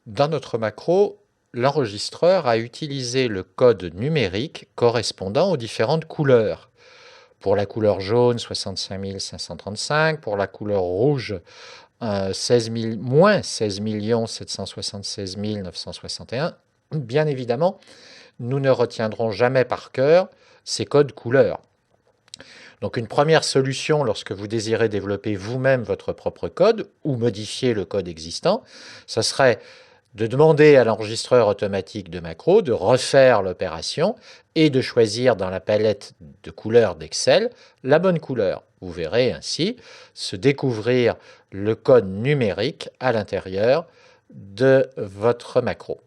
Dans notre macro, l'enregistreur a utilisé le code numérique correspondant aux différentes couleurs. Pour la couleur jaune, 65 535, pour la couleur rouge, moins 16 776 961. Bien évidemment, nous ne retiendrons jamais par cœur ces codes couleurs. Donc une première solution lorsque vous désirez développer vous-même votre propre code ou modifier le code existant, ce serait de demander à l'enregistreur automatique de macro de refaire l'opération et de choisir dans la palette de couleurs d'Excel la bonne couleur. Vous verrez ainsi se découvrir le code numérique à l'intérieur de votre macro.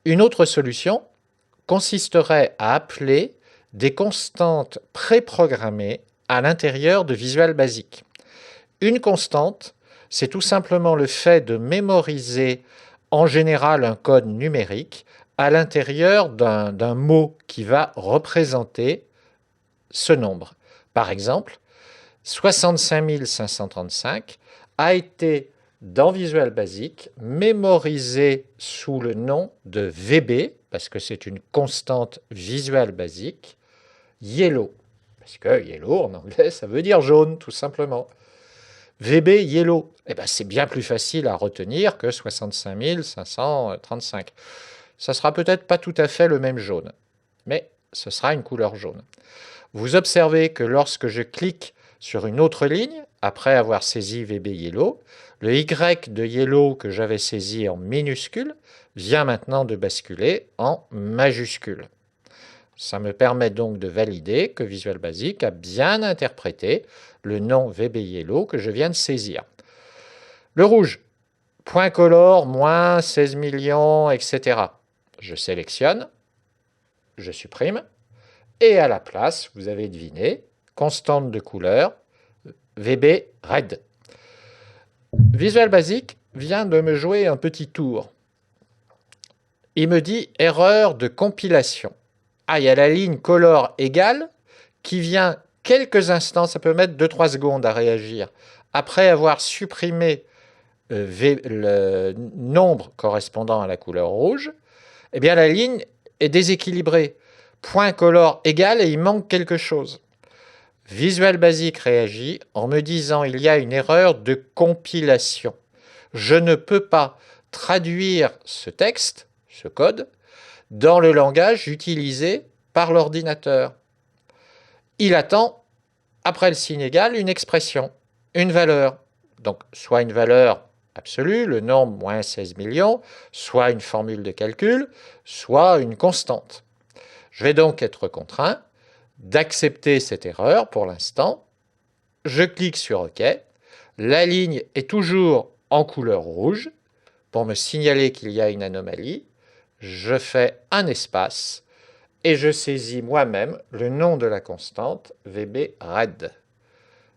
Une autre solution consisterait à appeler des constantes préprogrammées à l'intérieur de Visual Basic. Une constante, c'est tout simplement le fait de mémoriser en général un code numérique à l'intérieur d'un mot qui va représenter ce nombre. Par exemple, 65 535 a été dans Visual Basic mémorisé sous le nom de VB, parce que c'est une constante Visual Basic, yellow, parce que yellow en anglais ça veut dire jaune tout simplement. VB yellow, eh ben, c'est bien plus facile à retenir que 65 535. Ça sera peut-être pas tout à fait le même jaune, mais ce sera une couleur jaune. Vous observez que lorsque je clique sur une autre ligne, après avoir saisi VB yellow, le Y de yellow que j'avais saisi en minuscule vient maintenant de basculer en majuscule. Ça me permet donc de valider que Visual Basic a bien interprété le nom VB Yellow que je viens de saisir. Le rouge, point color, moins 16 millions, etc. Je sélectionne, je supprime, et à la place, vous avez deviné, constante de couleur, VB Red. Visual Basic vient de me jouer un petit tour. Il me dit erreur de compilation. Ah, il y a la ligne color égale qui vient quelques instants, ça peut mettre 2-3 secondes à réagir, après avoir supprimé le nombre correspondant à la couleur rouge, eh bien la ligne est déséquilibrée. Point color égal et il manque quelque chose. Visual Basic réagit en me disant il y a une erreur de compilation. Je ne peux pas traduire ce texte, ce code, dans le langage utilisé par l'ordinateur. Il attend, après le signe égal, une expression, une valeur. Donc, soit une valeur absolue, le nombre moins 16 millions, soit une formule de calcul, soit une constante. Je vais donc être contraint d'accepter cette erreur pour l'instant. Je clique sur OK. La ligne est toujours en couleur rouge pour me signaler qu'il y a une anomalie. Je fais un espace et je saisis moi-même le nom de la constante VB Red.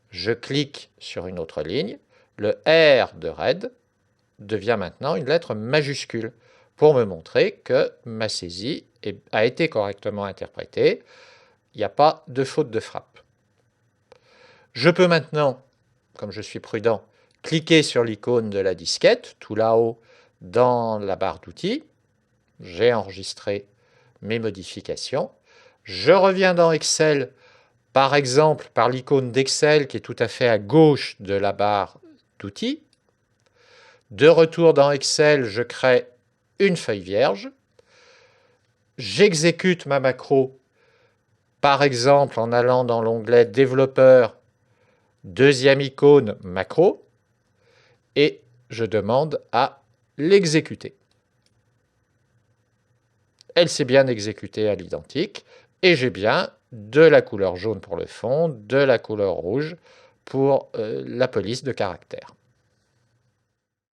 Je clique sur une autre ligne. Le R de Red devient maintenant une lettre majuscule pour me montrer que ma saisie a été correctement interprétée. Il n'y a pas de faute de frappe. Je peux maintenant, comme je suis prudent, cliquer sur l'icône de la disquette, tout là-haut dans la barre d'outils. J'ai enregistré mes modifications. Je reviens dans Excel, par exemple par l'icône d'Excel qui est tout à fait à gauche de la barre d'outils. De retour dans Excel, je crée une feuille vierge. J'exécute ma macro, par exemple en allant dans l'onglet Développeur, deuxième icône macro, et je demande à l'exécuter. Elle s'est bien exécutée à l'identique, et j'ai bien de la couleur jaune pour le fond, de la couleur rouge pour la police de caractère.